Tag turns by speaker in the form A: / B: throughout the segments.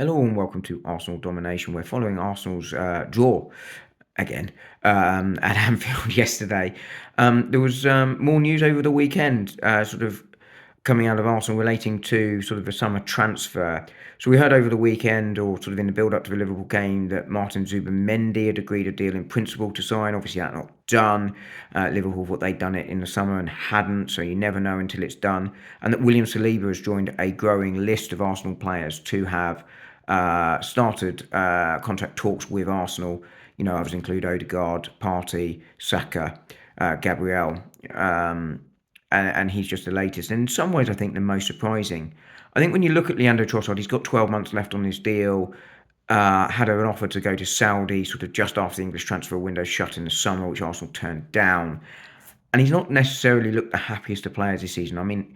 A: Hello and welcome to Arsenal Domination. We're following Arsenal's draw again at Anfield yesterday. There was more news over the weekend, sort of coming out of Arsenal relating to sort of the summer transfer. So we heard over the weekend, or sort of in the build-up to the Liverpool game, that Martin Mendy had agreed a deal in principle to sign. Obviously, that's not done. Liverpool thought they'd done it in the summer and hadn't, so you never know until it's done. And that William Saliba has joined a growing list of Arsenal players to have started contract talks with Arsenal. Others include Odegaard, Partey, Saka, Gabriel, and he's just the latest. And in some ways, I think the most surprising. I think when you look at Leandro Trossard, he's got 12 months left on his deal. Had an offer to go to Saudi sort of just after the English transfer window shut in the summer, which Arsenal turned down. And he's not necessarily looked the happiest of players this season. I mean,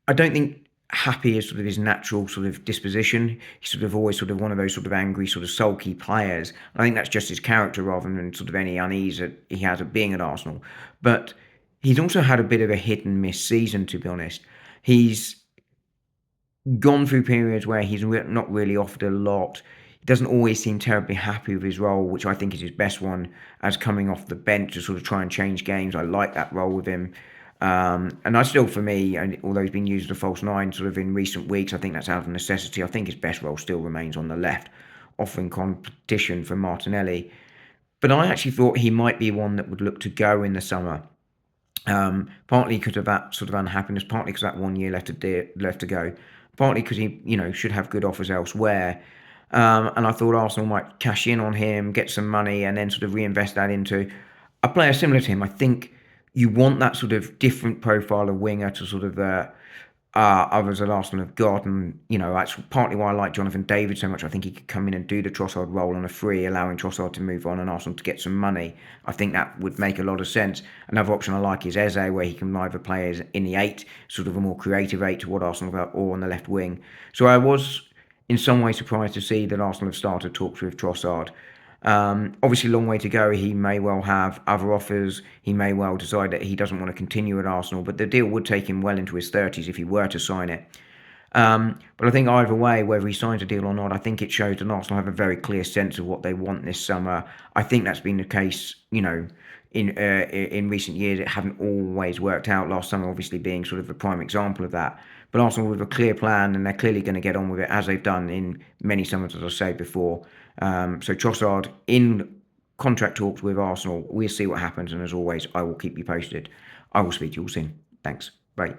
A: I don't think happy is sort of his natural sort of disposition. He's sort of always sort of one of those sort of angry, sort of sulky players. I think that's just his character rather than sort of any unease that he has of being at Arsenal. But he's also had a bit of a hit and miss season, to be honest. He's gone through periods where he's not really offered a lot. He doesn't always seem terribly happy with his role, which I think is his best one, as coming off the bench to sort of try and change games. I like that role with him. And I still, for me, and although he's been used as a false nine sort of in recent weeks, I think that's out of necessity. I think his best role still remains on the left, offering competition for Martinelli. But I actually thought he might be one that would look to go in the summer. Partly because of that sort of unhappiness, partly because that 1 year left to go, partly because he, should have good offers elsewhere. And I thought Arsenal might cash in on him, get some money, and then sort of reinvest that into a player similar to him. I think you want that sort of different profile of winger to sort of others at Arsenal have got. And, that's partly why I like Jonathan David so much. I think he could come in and do the Trossard role on a free, allowing Trossard to move on and Arsenal to get some money. I think that would make a lot of sense. Another option I like is Eze, where he can either play as in the eight, sort of a more creative eight to what Arsenal have got, or on the left wing. So I was in some way surprised to see that Arsenal have started talks with Trossard. Obviously, long way to go. He may well have other offers. He may well decide that he doesn't want to continue at Arsenal, but the deal would take him well into his 30s if he were to sign it. But I think either way, whether he signs a deal or not, I think it shows that Arsenal have a very clear sense of what they want this summer. I think that's been the case, in recent years. It hadn't always worked out. Last summer, obviously, being sort of a prime example of that. But Arsenal with a clear plan, and they're clearly going to get on with it as they've done in many summers, as I said before. So Trossard in contract talks with Arsenal. We'll see what happens, and as always, I will keep you posted. I will speak to you all soon. Thanks. Bye.